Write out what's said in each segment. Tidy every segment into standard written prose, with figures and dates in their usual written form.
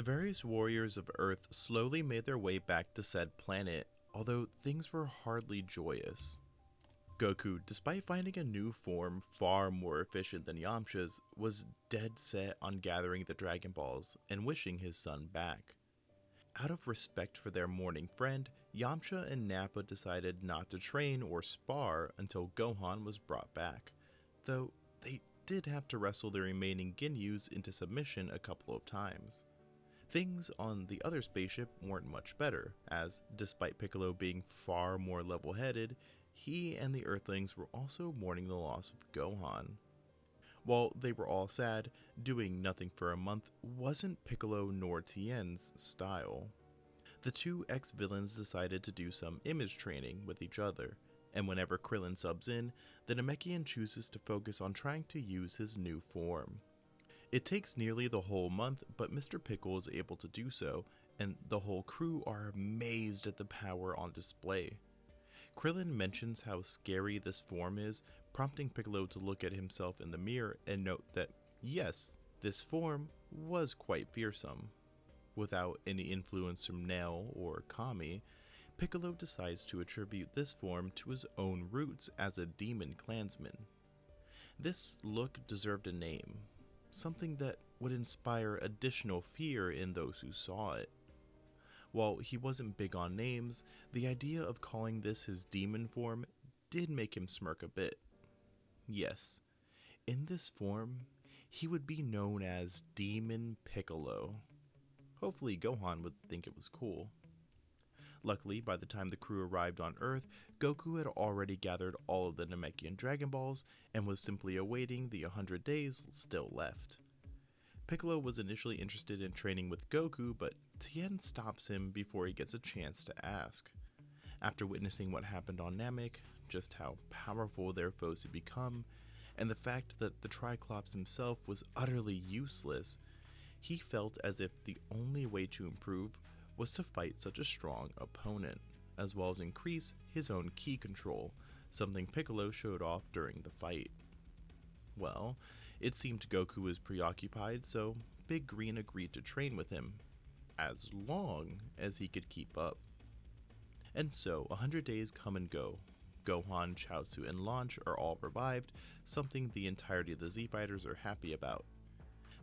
various warriors of Earth slowly made their way back to said planet, although things were hardly joyous. Goku, despite finding a new form far more efficient than Yamcha's, was dead set on gathering the Dragon Balls and wishing his son back. Out of respect for their mourning friend, Yamcha and Nappa decided not to train or spar until Gohan was brought back, though they did have to wrestle the remaining Ginyus into submission a couple of times. Things on the other spaceship weren't much better, as despite Piccolo being far more level-headed, he and the Earthlings were also mourning the loss of Gohan. While they were all sad, doing nothing for a month wasn't Piccolo nor Tien's style. The two ex-villains decided to do some image training with each other, and whenever Krillin subs in, the Namekian chooses to focus on trying to use his new form. It takes nearly the whole month, but Mr. Pickle is able to do so, and the whole crew are amazed at the power on display. Krillin mentions how scary this form is, prompting Piccolo to look at himself in the mirror and note that, yes, this form was quite fearsome. Without any influence from Nell or Kami, Piccolo decides to attribute this form to his own roots as a demon clansman. This look deserved a name, something that would inspire additional fear in those who saw it. While he wasn't big on names, the idea of calling this his demon form did make him smirk a bit. Yes, in this form, he would be known as Demon Piccolo. Hopefully Gohan would think it was cool. Luckily, by the time the crew arrived on Earth, Goku had already gathered all of the Namekian Dragon Balls and was simply awaiting the 100 days still left. Piccolo was initially interested in training with Goku, but Tien stops him before he gets a chance to ask. After witnessing what happened on Namek, just how powerful their foes had become, and the fact that the Triclops himself was utterly useless, he felt as if the only way to improve was to fight such a strong opponent, as well as increase his own ki control, something Piccolo showed off during the fight. Well, it seemed Goku was preoccupied, so Big Green agreed to train with him, as long as he could keep up. And so, 100 days come and go. Gohan, Chaozu, and Launch are all revived, something the entirety of the Z-Fighters are happy about.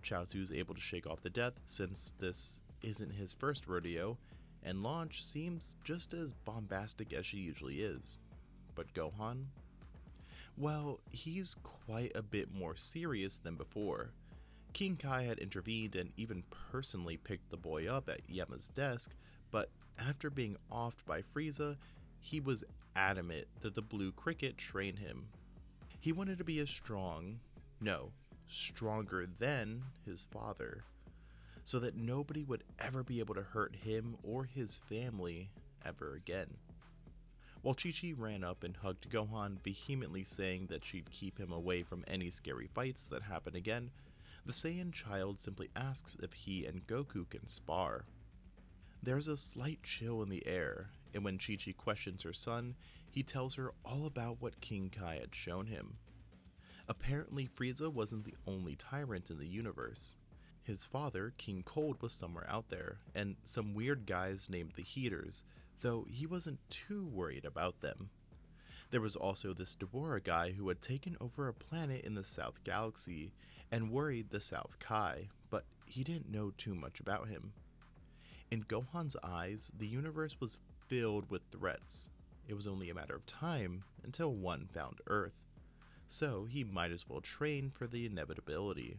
Chaozu is able to shake off the death since this isn't his first rodeo, and Launch seems just as bombastic as she usually is. But Gohan? Well, he's quite a bit more serious than before. King Kai had intervened and even personally picked the boy up at Yema's desk, but after being offed by Frieza, he was adamant that the Blue Cricket train him. He wanted to be as stronger than his father, so that nobody would ever be able to hurt him or his family ever again. While Chi-Chi ran up and hugged Gohan, vehemently saying that she'd keep him away from any scary fights that happen again, the Saiyan child simply asks if he and Goku can spar. There's a slight chill in the air, and when Chi-Chi questions her son, he tells her all about what King Kai had shown him. Apparently, Frieza wasn't the only tyrant in the universe. His father, King Cold, was somewhere out there, and some weird guys named the Heaters, though he wasn't too worried about them. There was also this Deborah guy who had taken over a planet in the South Galaxy and worried the South Kai, but he didn't know too much about him. In Gohan's eyes, the universe was filled with threats. It was only a matter of time until one found Earth, so he might as well train for the inevitability.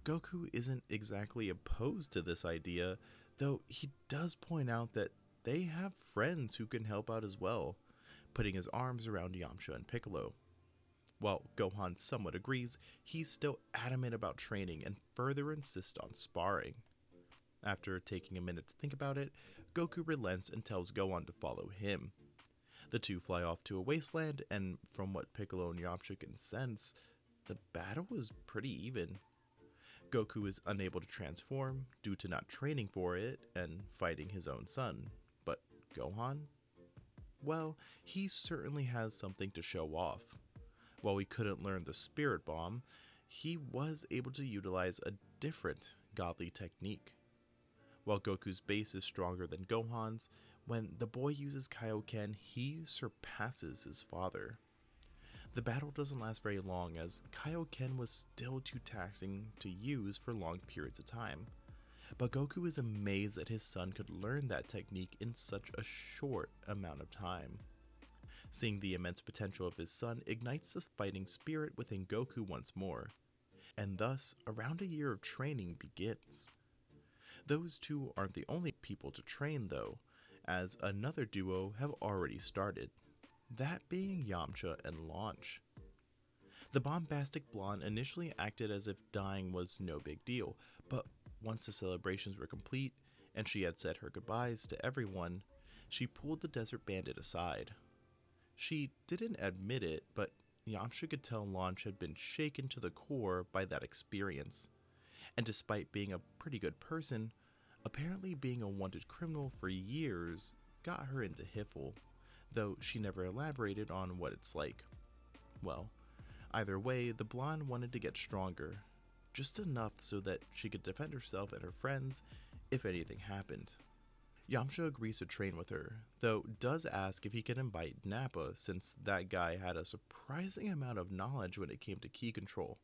Goku isn't exactly opposed to this idea, though he does point out that they have friends who can help out as well, putting his arms around Yamcha and Piccolo. While Gohan somewhat agrees, he's still adamant about training and further insists on sparring. After taking a minute to think about it, Goku relents and tells Gohan to follow him. The two fly off to a wasteland, and from what Piccolo and Yamcha can sense, the battle is pretty even. Goku is unable to transform due to not training for it and fighting his own son, but Gohan? Well, he certainly has something to show off. While he couldn't learn the Spirit Bomb, he was able to utilize a different godly technique. While Goku's base is stronger than Gohan's, when the boy uses Kaioken, he surpasses his father. The battle doesn't last very long, as Kaioken was still too taxing to use for long periods of time. But Goku is amazed that his son could learn that technique in such a short amount of time. Seeing the immense potential of his son ignites the fighting spirit within Goku once more, and thus, around a year of training begins. Those two aren't the only people to train though, as another duo have already started, that being Yamcha and Launch. The bombastic blonde initially acted as if dying was no big deal, but once the celebrations were complete and she had said her goodbyes to everyone, she pulled the desert bandit aside. She didn't admit it, but Yamcha could tell Launch had been shaken to the core by that experience, and despite being a pretty good person, apparently being a wanted criminal for years got her into Hiffle, though she never elaborated on what it's like. Well, either way, the blonde wanted to get stronger, just enough so that she could defend herself and her friends if anything happened. Yamcha agrees to train with her, though does ask if he can invite Nappa since that guy had a surprising amount of knowledge when it came to ki control.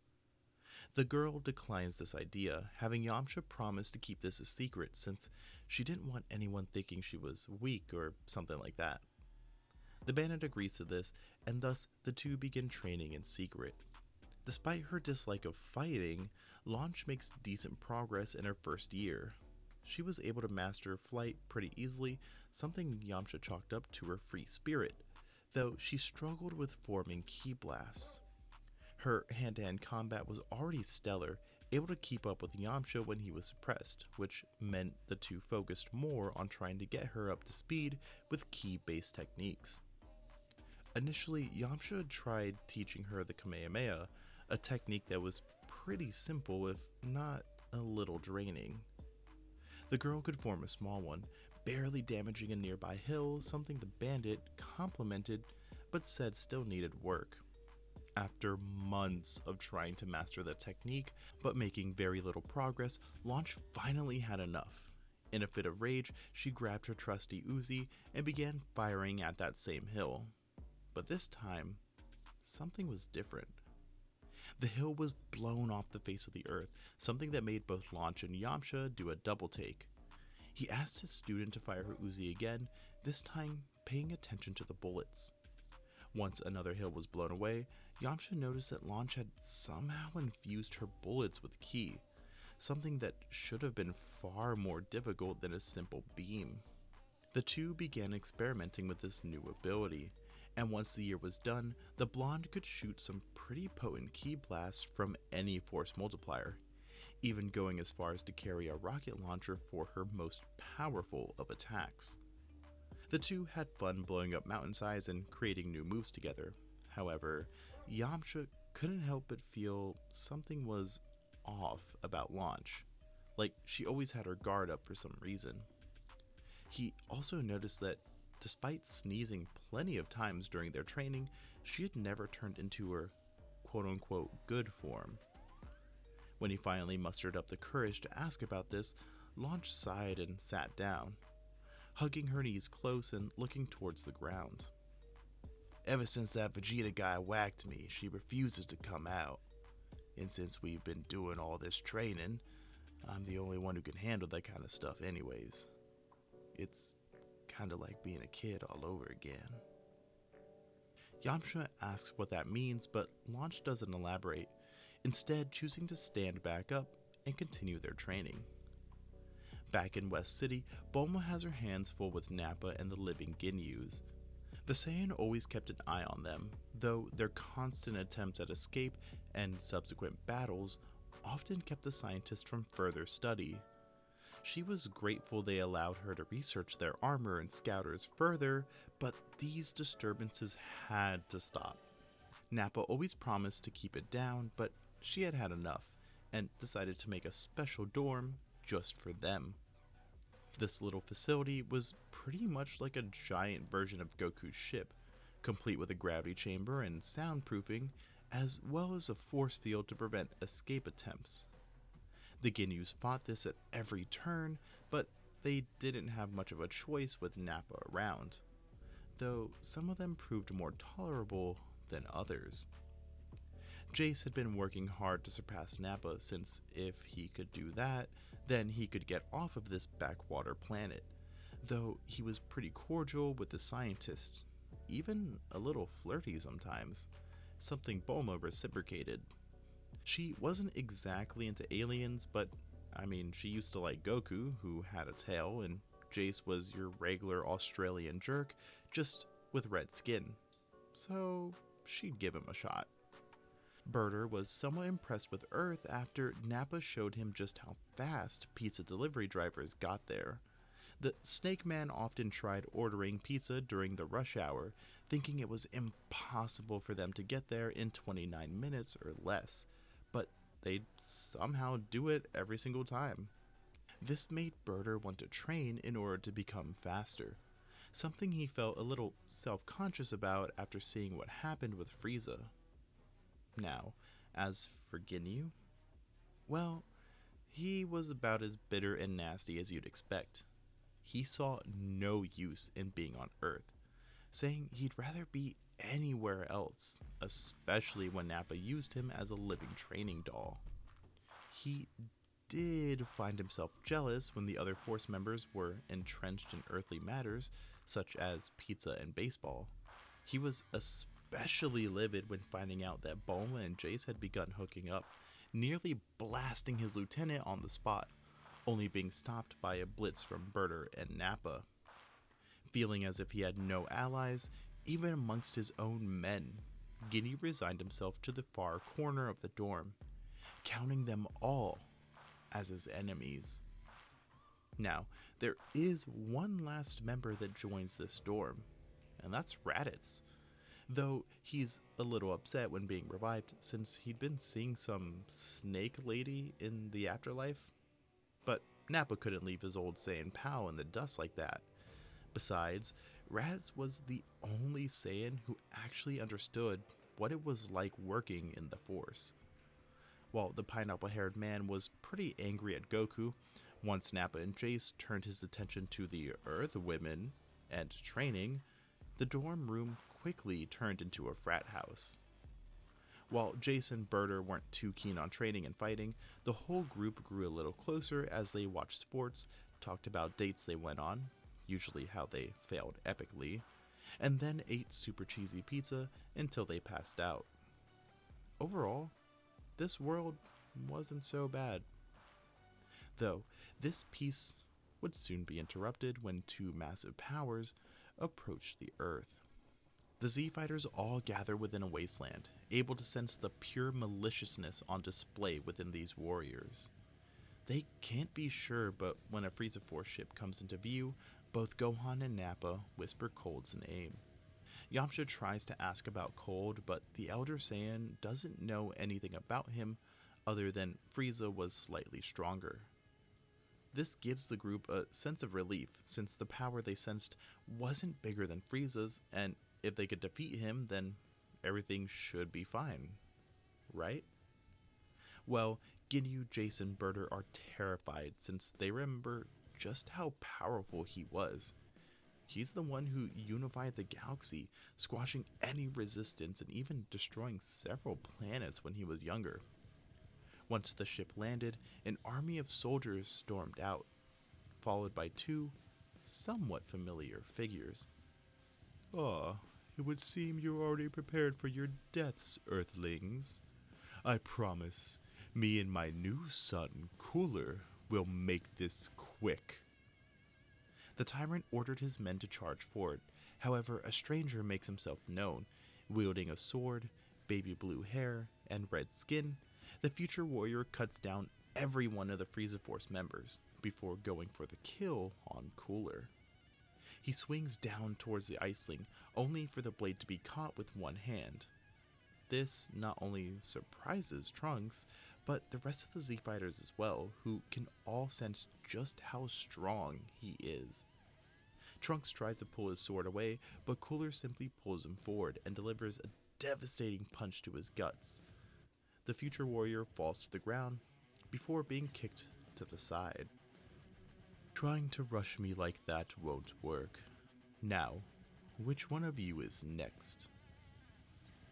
The girl declines this idea, having Yamcha promise to keep this a secret since she didn't want anyone thinking she was weak or something like that. The bandit agrees to this, and thus the two begin training in secret. Despite her dislike of fighting, Launch makes decent progress in her first year. She was able to master flight pretty easily, something Yamcha chalked up to her free spirit, though she struggled with forming ki blasts. Her hand-to-hand combat was already stellar, able to keep up with Yamcha when he was suppressed, which meant the two focused more on trying to get her up to speed with ki-based techniques. Initially, Yamcha tried teaching her the Kamehameha, a technique that was pretty simple if not a little draining. The girl could form a small one, barely damaging a nearby hill, something the bandit complimented but said still needed work. After months of trying to master the technique but making very little progress, Launch finally had enough. In a fit of rage, she grabbed her trusty Uzi and began firing at that same hill. But this time, something was different. The hill was blown off the face of the earth, something that made both Launch and Yamcha do a double take. He asked his student to fire her Uzi again, this time paying attention to the bullets. Once another hill was blown away, Yamcha noticed that Launch had somehow infused her bullets with ki, something that should have been far more difficult than a simple beam. The two began experimenting with this new ability, and once the year was done, the blonde could shoot some pretty potent ki blasts from any force multiplier, even going as far as to carry a rocket launcher for her most powerful of attacks. The two had fun blowing up mountainsides and creating new moves together. However, Yamcha couldn't help but feel something was off about Launch, like she always had her guard up for some reason. He also noticed that despite sneezing plenty of times during their training, she had never turned into her quote-unquote good form. When he finally mustered up the courage to ask about this, Launch sighed and sat down, hugging her knees close and looking towards the ground. Ever since that Vegeta guy whacked me, she refuses to come out. And since we've been doing all this training, I'm the only one who can handle that kind of stuff anyways. It's kinda like being a kid all over again. Yamcha asks what that means, but Launch doesn't elaborate, instead choosing to stand back up and continue their training. Back in West City, Bulma has her hands full with Nappa and the living Ginyus. The Saiyan always kept an eye on them, though their constant attempts at escape and subsequent battles often kept the scientist from further study. She was grateful they allowed her to research their armor and scouters further, but these disturbances had to stop. Nappa always promised to keep it down, but she had had enough and decided to make a special dorm just for them. This little facility was pretty much like a giant version of Goku's ship, complete with a gravity chamber and soundproofing, as well as a force field to prevent escape attempts. The Ginyus fought this at every turn, but they didn't have much of a choice with Nappa around, though some of them proved more tolerable than others. Jace had been working hard to surpass Nappa, since if he could do that, then he could get off of this backwater planet, though he was pretty cordial with the scientist, even a little flirty sometimes, something Bulma reciprocated. She wasn't exactly into aliens, but I mean, she used to like Goku, who had a tail, and Jace was your regular Australian jerk, just with red skin. So she'd give him a shot. Burter was somewhat impressed with Earth after Nappa showed him just how fast pizza delivery drivers got there. The Snake Man often tried ordering pizza during the rush hour, thinking it was impossible for them to get there in 29 minutes or less, but they'd somehow do it every single time. This made Burter want to train in order to become faster, something he felt a little self-conscious about after seeing what happened with Frieza. Now, as for Ginyu, well, he was about as bitter and nasty as you'd expect. He saw no use in being on Earth, saying he'd rather be anywhere else, especially when Nappa used him as a living training doll. He did find himself jealous when the other Force members were entrenched in earthly matters, such as pizza and baseball. He was especially livid when finding out that Bulma and Jace had begun hooking up, nearly blasting his lieutenant on the spot, only being stopped by a blitz from Burter and Nappa. Feeling as if he had no allies, even amongst his own men, Ginyu resigned himself to the far corner of the dorm, counting them all as his enemies. Now, there is one last member that joins this dorm, and that's Raditz, though he's a little upset when being revived since he'd been seeing some snake lady in the afterlife. But Nappa couldn't leave his old Saiyan pal in the dust like that. Besides, Raditz was the only Saiyan who actually understood what it was like working in the Force. While the pineapple-haired man was pretty angry at Goku, once Nappa and Jace turned his attention to the Earth women and training, the dorm room quickly turned into a frat house. While Jace and Burter weren't too keen on training and fighting, the whole group grew a little closer as they watched sports, talked about dates they went on, usually how they failed epically, and then ate super cheesy pizza until they passed out. Overall, this world wasn't so bad. Though, this peace would soon be interrupted when two massive powers approached the Earth. The Z-Fighters all gather within a wasteland, able to sense the pure maliciousness on display within these warriors. They can't be sure, but when a Frieza Force ship comes into view, both Gohan and Nappa whisper Cold's name. Yamcha tries to ask about Cold, but the Elder Saiyan doesn't know anything about him other than Frieza was slightly stronger. This gives the group a sense of relief, since the power they sensed wasn't bigger than Frieza's, and if they could defeat him, then everything should be fine, right? Well, Ginyu, Jace, and Burter are terrified since they remember just how powerful he was. He's the one who unified the galaxy, squashing any resistance and even destroying several planets when he was younger. Once the ship landed, an army of soldiers stormed out, followed by two somewhat familiar figures. "Ah, it would seem you're already prepared for your deaths, Earthlings. I promise, me and my new son, Cooler, will make this quick." The tyrant ordered his men to charge forward. However, a stranger makes himself known, wielding a sword, baby blue hair, and red skin. The future warrior cuts down every one of the Frieza Force members before going for the kill on Cooler. He swings down towards the Iceling, only for the blade to be caught with one hand. This not only surprises Trunks, but the rest of the Z-Fighters as well, who can all sense just how strong he is. Trunks tries to pull his sword away, but Cooler simply pulls him forward and delivers a devastating punch to his guts. The future warrior falls to the ground before being kicked to the side. Trying to rush me like that won't work. Now, which one of you is next?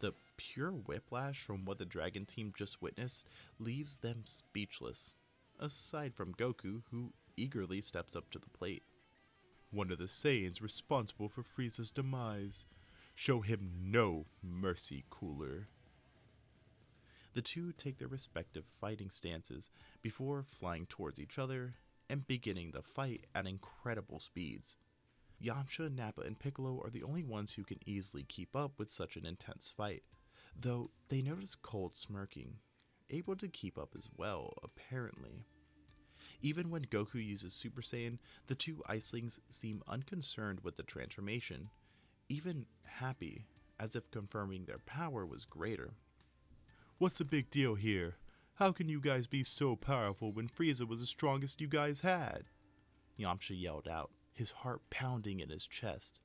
The pure whiplash from what the dragon team just witnessed leaves them speechless, aside from Goku, who eagerly steps up to the plate. One of the Saiyans responsible for Frieza's demise. Show him no mercy, Cooler. The two take their respective fighting stances before flying towards each other and beginning the fight at incredible speeds. Yamcha, Nappa, and Piccolo are the only ones who can easily keep up with such an intense fight, though they notice Cold smirking, able to keep up as well, apparently. Even when Goku uses Super Saiyan, the two Icelings seem unconcerned with the transformation, even happy, as if confirming their power was greater. What's the big deal here? How can you guys be so powerful when Frieza was the strongest you guys had? Yamcha yelled out, his heart pounding in his chest.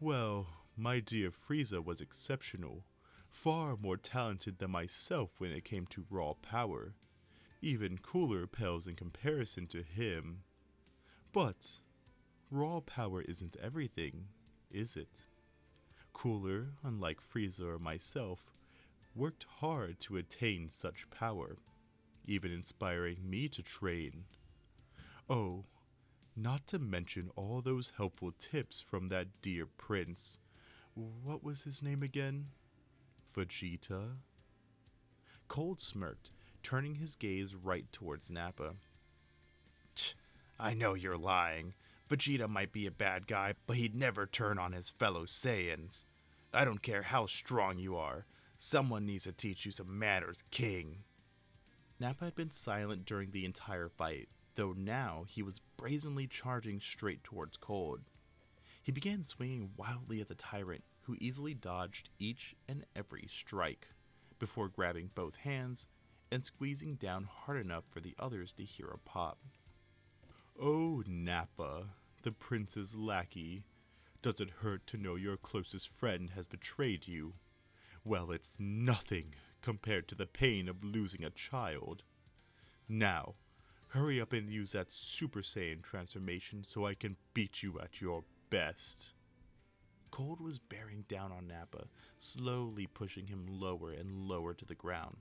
Well, my dear Frieza was exceptional, far more talented than myself when it came to raw power. Even Cooler pales in comparison to him. But raw power isn't everything, is it? Cooler, unlike Frieza or myself, worked hard to attain such power, even inspiring me to train. Oh, not to mention all those helpful tips from that dear prince. What was his name again? Vegeta? Cold smirked, turning his gaze right towards Nappa. I know you're lying. Vegeta might be a bad guy, but he'd never turn on his fellow Saiyans. I don't care how strong you are. Someone needs to teach you some manners, King. Nappa had been silent during the entire fight, though now he was brazenly charging straight towards Cold. He began swinging wildly at the tyrant, who easily dodged each and every strike, before grabbing both hands and squeezing down hard enough for the others to hear a pop. Oh, Nappa, the prince's lackey. Does it hurt to know your closest friend has betrayed you? Well, it's nothing compared to the pain of losing a child. Now, hurry up and use that Super Saiyan transformation so I can beat you at your best. Cold was bearing down on Nappa, slowly pushing him lower and lower to the ground.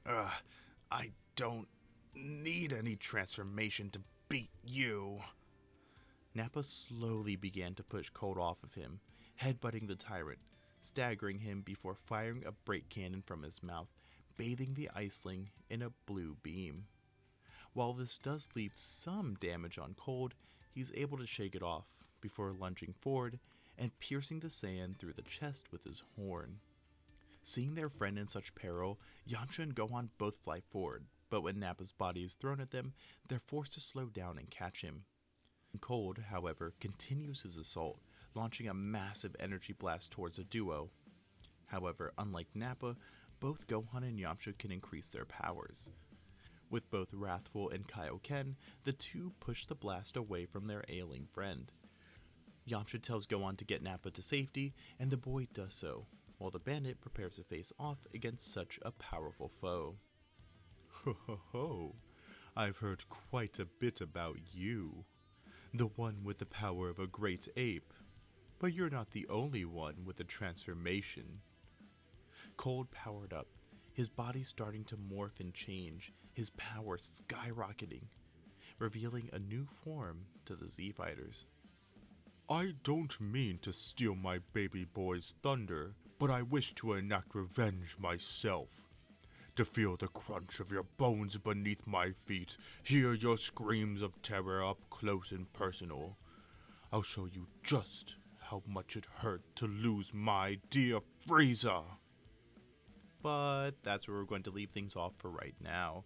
I don't need any transformation to beat you. Nappa slowly began to push Cold off of him, headbutting the tyrant, staggering him before firing a break cannon from his mouth, bathing the Iceling in a blue beam. While this does leave some damage on Cold, he's able to shake it off before lunging forward and piercing the Saiyan through the chest with his horn. Seeing their friend in such peril, Yamcha and Gohan both fly forward, but when Nappa's body is thrown at them, they're forced to slow down and catch him. Cold, however, continues his assault, launching a massive energy blast towards the duo. However, unlike Nappa, both Gohan and Yamcha can increase their powers. With both Wrathful and Kaioken, the two push the blast away from their ailing friend. Yamcha tells Gohan to get Nappa to safety, and the boy does so, while the bandit prepares to face off against such a powerful foe. Ho ho ho, I've heard quite a bit about you. The one with the power of a great ape. But you're not the only one with a transformation. Cold powered up, his body starting to morph and change, his power skyrocketing, revealing a new form to the Z-Fighters. I don't mean to steal my baby boy's thunder, but I wish to enact revenge myself. To feel the crunch of your bones beneath my feet, hear your screams of terror up close and personal. I'll show you just how much it hurt to lose my dear Frieza. But that's where we're going to leave things off for right now.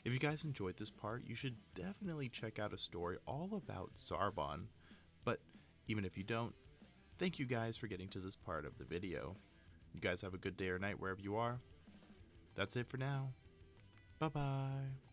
If you guys enjoyed this part, you should definitely check out a story all about Zarbon. But even if you don't, thank you guys for getting to this part of the video. You guys have a good day or night wherever you are. That's it for now. Bye-bye.